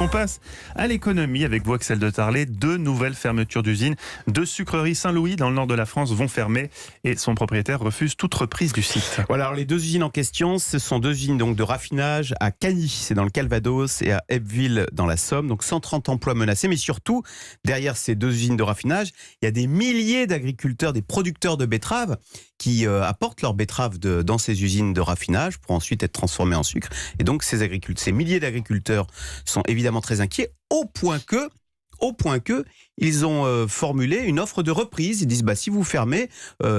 On passe à l'économie avec vous, Axel de Tarlet. 2 nouvelles fermetures d'usines. 2 sucreries Saint-Louis dans le nord de la France vont fermer et son propriétaire refuse toute reprise du site. Voilà, alors les 2 usines en question, ce sont 2 usines donc de raffinage à Cagny, c'est dans le Calvados, et à Ebbville dans la Somme. Donc 130 emplois menacés, mais surtout, derrière ces 2 usines de raffinage, il y a des milliers d'agriculteurs, des producteurs de betteraves qui apportent leurs betteraves dans ces usines de raffinage pour ensuite être transformées en sucre. Et donc ces milliers d'agriculteurs sont évidemment très inquiets, au point que ils ont formulé une offre de reprise. Ils disent si vous fermez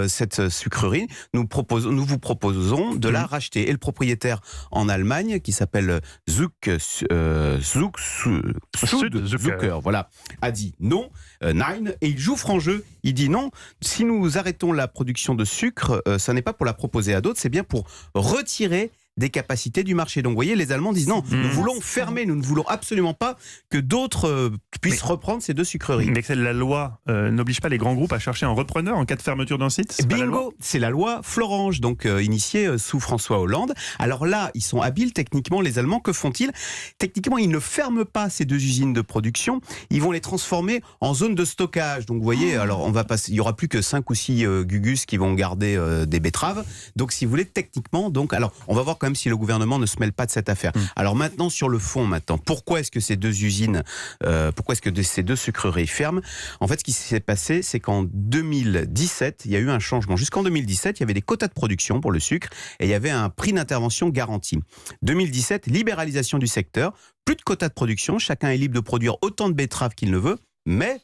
cette sucrerie, nous vous proposons de la racheter. Et le propriétaire en Allemagne, qui s'appelle Zucker, voilà, a dit non, nein, et il joue franc jeu. Il dit non, si nous arrêtons la production de sucre, ça n'est pas pour la proposer à d'autres, c'est bien pour retirer des capacités du marché. Donc vous voyez, les Allemands disent non, nous voulons fermer, nous ne voulons absolument pas que d'autres puissent reprendre ces 2 sucreries. Mais la loi n'oblige pas les grands groupes à chercher un repreneur en cas de fermeture d'un site? Bingo, c'est la loi Florange, donc initiée sous François Hollande. Alors là, ils sont habiles techniquement, les Allemands. Que font-ils? Techniquement, ils ne ferment pas ces 2 usines de production, ils vont les transformer en zone de stockage. Donc vous voyez, alors il y aura plus que 5 ou 6 gugus qui vont garder des betteraves. Donc si vous voulez, techniquement, alors on va voir quand même si le gouvernement ne se mêle pas de cette affaire. Alors maintenant, sur le fond, pourquoi est-ce que ces 2 usines, pourquoi est-ce que ces 2 sucreries ferment? En fait, ce qui s'est passé, c'est qu'en 2017, il y a eu un changement. Jusqu'en 2017, il y avait des quotas de production pour le sucre et il y avait un prix d'intervention garanti. 2017, libéralisation du secteur, plus de quotas de production, chacun est libre de produire autant de betteraves qu'il ne veut, mais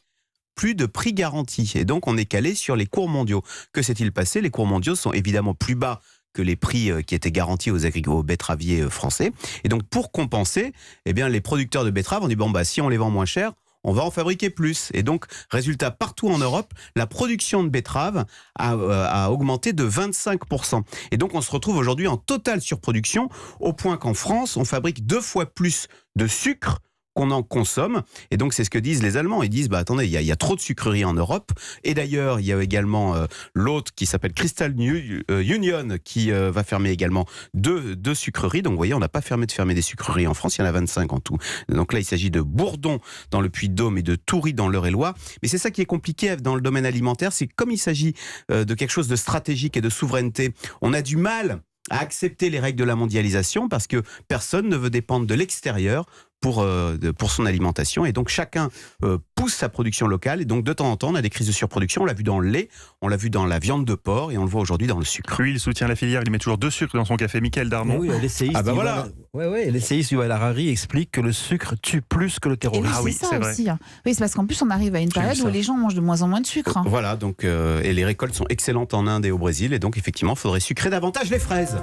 plus de prix garanti. Et donc, on est calé sur les cours mondiaux. Que s'est-il passé? Les cours mondiaux sont évidemment plus bas que les prix qui étaient garantis aux betteraviers français. Et donc, pour compenser, les producteurs de betteraves ont dit, si on les vend moins cher, on va en fabriquer plus. Et donc, résultat, partout en Europe, la production de betteraves a augmenté de 25%. Et donc, on se retrouve aujourd'hui en totale surproduction, au point qu'en France, on fabrique 2 fois plus de sucre qu'on en consomme. Et donc, c'est ce que disent les Allemands. Ils disent, attendez, il y a trop de sucreries en Europe. Et d'ailleurs, il y a également l'autre qui s'appelle Crystal Union qui va fermer également 2 sucreries. Donc, vous voyez, on n'a pas fermé des sucreries en France. Il y en a 25 en tout. Donc là, il s'agit de Bourdon dans le Puy-de-Dôme et de Toury dans l'Eure-et-Loir. Mais c'est ça qui est compliqué dans le domaine alimentaire. C'est comme il s'agit de quelque chose de stratégique et de souveraineté, on a du mal à accepter les règles de la mondialisation parce que personne ne veut dépendre de l'extérieur pour son alimentation. Et donc, chacun pousse sa production locale. Et donc, de temps en temps, on a des crises de surproduction. On l'a vu dans le lait, on l'a vu dans la viande de porc et on le voit aujourd'hui dans le sucre. Lui, il soutient la filière. Il met toujours 2 sucres dans son café. Mickaël Darmon. Oui, l'essayiste l'essayiste Yuval Harari explique que le sucre tue plus que le terrorisme. Oui, c'est vrai. Aussi. Oui, c'est parce qu'en plus, on arrive à une période où les gens mangent de moins en moins de sucre. Voilà, donc, et les récoltes sont excellentes en Inde et au Brésil. Et donc, effectivement, il faudrait sucrer davantage les fraises.